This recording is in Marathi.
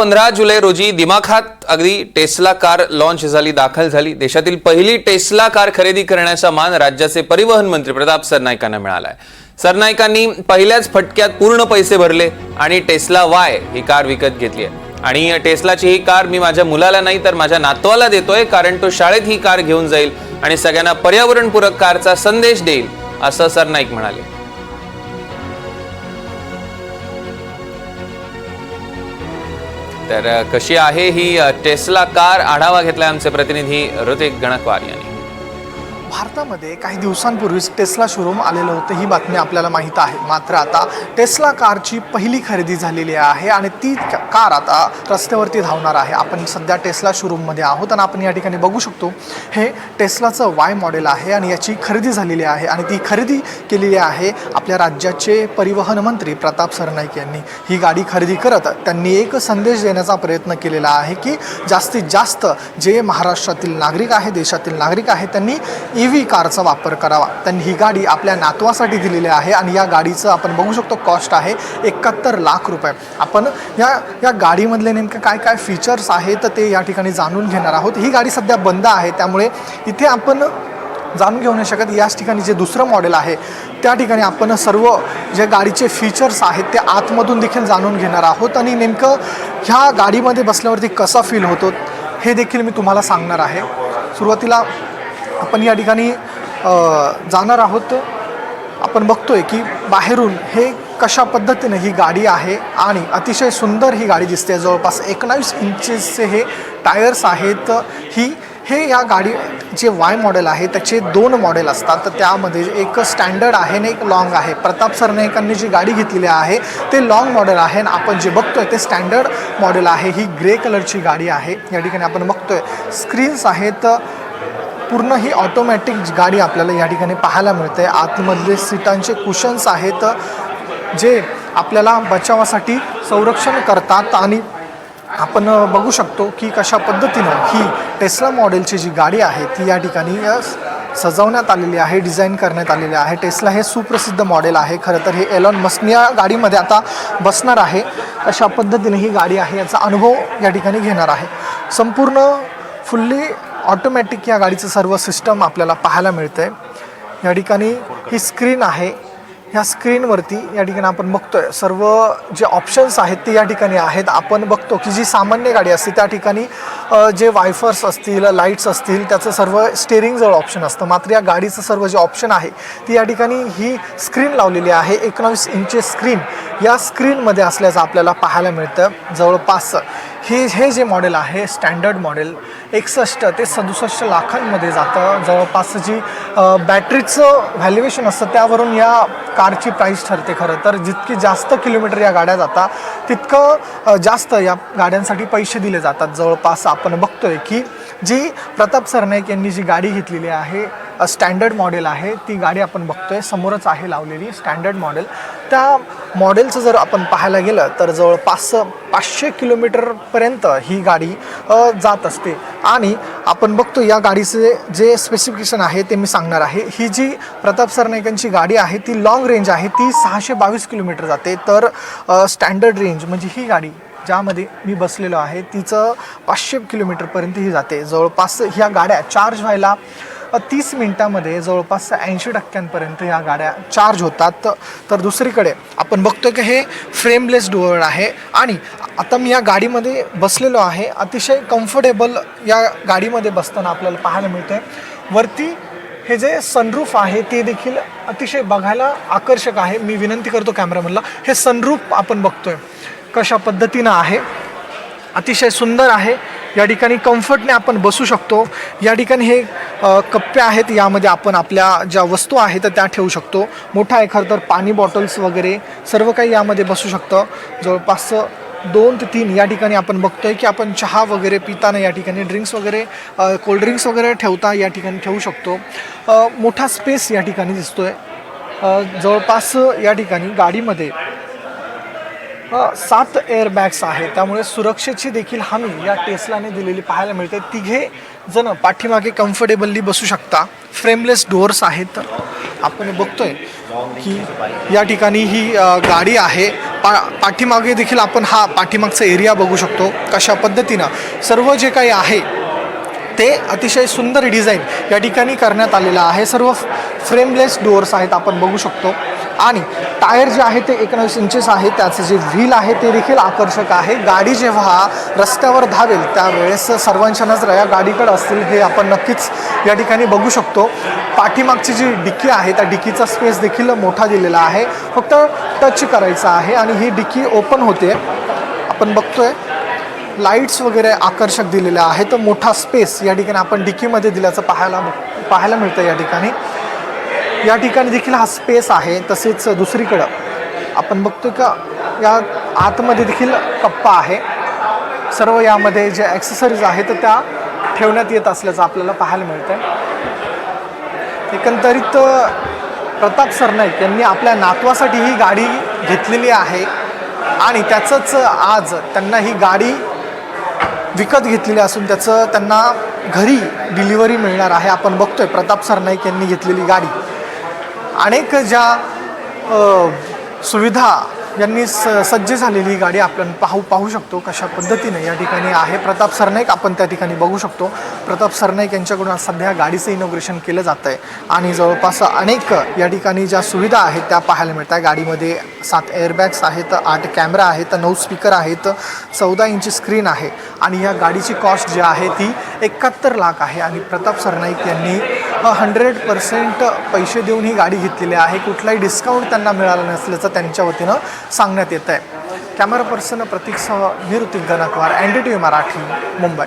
15 जुलै रोजी दिमाखात अगदी टेस्ला कार लॉन्च झाली, दाखल झाली। देशातील पहिली टेस्ला कार खरेदी करण्याचा मान राज्याचे परिवहन मंत्री प्रताप सरनाईकांना मिळालाय। सरनाईकांनी पहिल्याच फटक्यात पूर्ण पैसे भरले आणि टेस्ला वाय ही कार विकत घेतली आहे। आणि टेस्लाची ही कार मी माझ्या मुलाला नाही तर माझ्या नातवाला देतोय, कारण तो शाळेत ही कार घेऊन जाईल आणि सगळ्यांना पर्यावरणपूरक कारचा संदेश देईल, असं सरनाईक म्हणाले। तर कशी आहे ही टेस्ला कार, आढावा घेतलाय आमचे प्रतिनिधी ऋतिक गणकवार यांनी। भारतामध्ये काही दिवसांपूर्वीच टेस्ला शोरूम आलेलं होतं, ही बातमी आपल्याला माहीत आहे। मात्र आता टेस्ला कारची पहिली खरेदी झालेली आहे आणि ती कार आता रस्त्यावरती धावणार आहे। आपण सध्या टेस्ला शोरूममध्ये आहोत आणि आपण या ठिकाणी बघू शकतो हे टेस्लाचं वाय मॉडेल आहे आणि याची खरेदी झालेली आहे आणि ती खरेदी केलेली आहे आपल्या राज्याचे परिवहन मंत्री प्रताप सरनाईक यांनी। ही गाडी खरेदी करत त्यांनी एक संदेश देण्याचा प्रयत्न केलेला आहे की जास्तीत जास्त जे महाराष्ट्रातील नागरिक आहे, देशातील नागरिक आहे, त्यांनी EV कारचा वापर करावा। त्यांनी ही गाडी आपल्या नातवासाठी दिलेली आहे आणि या गाडीचं आपण बघू शकतो कॉस्ट आहे 71 लाख रुपये। आपण या गाडीमधले नेमके काय काय फीचर्स आहेत ते या ठिकाणी जाणून घेणार आहोत। ही गाडी सध्या बंद आहे, त्यामुळे इथे आपण जाणून घेऊ नाही शकत। याच ठिकाणी जे दुसरं मॉडेल आहे त्या ठिकाणी आपण सर्व जे गाडीचे फीचर्स आहेत ते आतमधून देखील जाणून घेणार आहोत आणि नेमकं ह्या गाडीमध्ये बसल्यावरती कसा फील होतो हे देखील मी तुम्हाला सांगणार आहे। सुरुवातीला आपण या ठिकाणी जाणार आहोत। आपण बघतोय की बाहेरून हे कशा पद्धतीने ही गाडी आहे आणि अतिशय सुंदर ही गाडी दिसते। जवळपास 19 इंचेसचे हे टायर्स आहेत। हे या गाडी जे वाय मॉडेल आहे त्याचे 2 मॉडेल असतात, तर त्यामध्ये एक स्टँडर्ड आहे आणि एक लॉंग आहे। प्रताप सरनाईकांनी जी गाडी घेतलेली आहे ते लॉंग मॉडेल आहे आणि आपण जे बघतोय ते स्टँडर्ड मॉडेल आहे। ही ग्रे कलरची गाडी आहे। या ठिकाणी आपण बघतोय स्क्रीन्स आहेत, पूर्ण ही ऑटोमॅटिक गाडी आपल्याला या ठिकाणी पाहायला मिळते। आतमधले सीटांचे कुशन्स आहेत जे आपल्याला बचावासाठी संरक्षण करतात आणि आपण बघू शकतो की कशा पद्धतीनं ही टेस्ला मॉडेलची जी गाडी आहे ती या ठिकाणी सजवण्यात आलेली आहे, डिझाईन करण्यात आलेली आहे। टेस्ला हे सुप्रसिद्ध मॉडेल आहे। खरं तर हे एलॉन मस्क या गाडीमध्ये आता बसणार आहे। अशा पद्धतीने ही गाडी आहे याचा अनुभव या ठिकाणी घेणार आहे। संपूर्ण फुल्ली ऑटोमॅटिक या गाडीचं सर्व सिस्टम आपल्याला पाहायला मिळतं आहे। या ठिकाणी ही स्क्रीन आहे, ह्या स्क्रीनवरती या ठिकाणी आपण बघतोय सर्व जे ऑप्शन्स आहेत ते या ठिकाणी आहेत। आपण बघतो की जी सामान्य गाडी असते त्या ठिकाणी जे वायफर्स असतील, लाईट्स असतील, त्याचं सर्व स्टेअरिंगजवळ ऑप्शन असतं। मात्र या गाडीचं सर्व जे ऑप्शन आहे ती या ठिकाणी ही स्क्रीन लावलेली आहे। 19 इंची स्क्रीन या स्क्रीनमध्ये असल्याचं आपल्याला पाहायला मिळतं। जवळपास हे जे मॉडेल आहे स्टँडर्ड मॉडेल 61 ते 67 लाखांमध्ये जातं। जवळपास जी बॅटरीचं व्हॅल्युएशन असतं त्यावरून या कारची प्राईस ठरते। खरं तर जितकी जास्त किलोमीटर या गाड्या जातात तितकं जास्त या गाड्यांसाठी पैसे दिले जातात। जवळपास आपण बघतोय की जी प्रताप सरनाईक यांनी जी गाडी घेतलेली आहे स्टँडर्ड मॉडेल आहे, ती गाडी आपण बघतोय समोरच आहे लावलेली स्टँडर्ड मॉडेल। त्या मॉडेलचं जर आपण पाहायला गेलं तर जवळपास 500 किलोमीटरपर्यंत ही गाडी जात असते आणि आपण बघतो या गाडीचे जे स्पेसिफिकेशन आहे ते मी सांगणार आहे। ही जी प्रताप सरनाईकांची गाडी आहे ती लॉंग रेंज आहे, ती 622 किलोमीटर जाते। तर स्टँडर्ड रेंज म्हणजे ही गाडी ज्यामध्ये मी बसलेलो आहे तिचं 500 किलोमीटरपर्यंत ही जाते। जवळपास ह्या गाड्या चार्ज व्हायला 30 मिनिटामध्ये जवळपास 80% ह्या गाड्या चार्ज होतात। तर दुसरीकडे आपण बघतो की हे फ्रेमलेस डोअर आहे आणि आता मी या गाडीमध्ये बसलेलो आहे। अतिशय कम्फर्टेबल या गाडीमध्ये बसताना आपल्याला पाहायला मिळते। वरती हे जे सनरूफ आहे ते देखील अतिशय बघायला आकर्षक आहे। मी विनंती करतो कॅमेरामॅनला, हे सनरूफ आपण बघतोय कशा पद्धतीनं आहे, अतिशय सुंदर आहे। या ठिकाणी कम्फर्टने आपण बसू शकतो। या ठिकाणी हे कप्पे आहेत, यामध्ये आपण आपल्या ज्या वस्तू आहेत त्या ठेवू शकतो। मोठा आहे खरं तर, पाणी बॉटल्स वगैरे सर्व काही यामध्ये बसू शकतं। जवळपास 2 ते 3 या ठिकाणी आपण बघतोय की आपण चहा वगैरे पिताना या ठिकाणी ड्रिंक्स वगैरे कोल्ड्रिंक्स वगैरे ठेवता या ठिकाणी ठेवू शकतो। मोठा स्पेस या ठिकाणी दिसतोय। जवळपास या ठिकाणी गाडीमध्ये 7 एअरबॅग्स आहेत, त्यामुळे सुरक्षेची देखील हमी या टेस्लाने दिलेली पाहायला मिळते. तिघे जण पाठीमागे कम्फर्टेबली बसू शकता. फ्रेमलेस डोअर्स आहेत. आपण बघतोय की या ठिकाणी ही गाडी आहे. पाठीमागे देखील आपण हा पाठीमागचा एरिया बघू शकतो. कशा पद्धतीनं सर्व जे काही आहे ते अतिशय सुंदर डिझाईन या ठिकाणी करण्यात आलेलं आहे. सर्व फ्रेमलेस डोअर्स आहेत, आपण बघू शकतो. आणि टायर जे आहे ते 19 इंचेस आहे. त्याचं जे व्हील आहे ते देखील आकर्षक आहे. गाडी जेव्हा रस्त्यावर धावेल त्यावेळेस सर्वांच्या नजरा या गाडीकडे असतील हे आपण नक्कीच या ठिकाणी बघू शकतो. पाठीमागची जी डिक्की आहे त्या डिक्कीचा स्पेस देखील मोठा दिलेला आहे. फक्त टच करायचा आहे आणि ही डिक्की ओपन होते. आपण बघतोय लाईट्स वगैरे आकर्षक दिलेल्या आहेत. मोठा स्पेस या ठिकाणी आपण डिक्कीमध्ये दिल्याचं पाहायला मिळतं. या ठिकाणी देखील हा स्पेस आहे. तसेच दुसरीकडं आपण बघतो का या आतमध्ये देखील कप्पा आहे. सर्व यामध्ये जे ॲक्सेसरीज आहेत त्या ठेवण्यात येत असल्याचं आपल्याला पाहायला मिळतं. एकंदरीत प्रताप सरनाईक यांनी आपल्या नातवासाठी ही गाडी घेतलेली आहे आणि त्याचंच आज त्यांना ही गाडी विकत घेतलेली असून त्याचं त्यांना घरी डिलिव्हरी मिळणार आहे. आपण बघतोय प्रताप सरनाईक यांनी घेतलेली गाडी. अनेक ज्या सुविधा यांनी सज्ज झालेली गाडी आपण पाहू शकतो कशा पद्धतीने या ठिकाणी आहे. प्रताप सरनाईक आपण त्या ठिकाणी बघू शकतो. प्रताप सरनाईक यांच्याकडून आज सध्या गाडीचं इनॉग्रेशन केलं जातं आहे आणि जवळपास अनेक या ठिकाणी ज्या सुविधा आहेत त्या पाहायला मिळत आहे. गाडीमध्ये 7 एअरबॅग्स आहेत, 8 कॅमेरा आहेत, 9 स्पीकर आहेत, 14 इंची स्क्रीन आहे आणि या गाडीची कॉस्ट जी आहे ती 71 लाख आहे. आणि प्रताप सरनाईक यांनी 100% पैसे देऊन ही गाडी घेतलेली आहे. कुठलाही डिस्काउंट त्यांना मिळालं नसल्याचं त्यांच्या वतीनं सांगण्यात येत आहे. कॅमेरा पर्सन प्रतीकसह मी ऋतिक गणकवार, NDTV मराठी, मुंबई.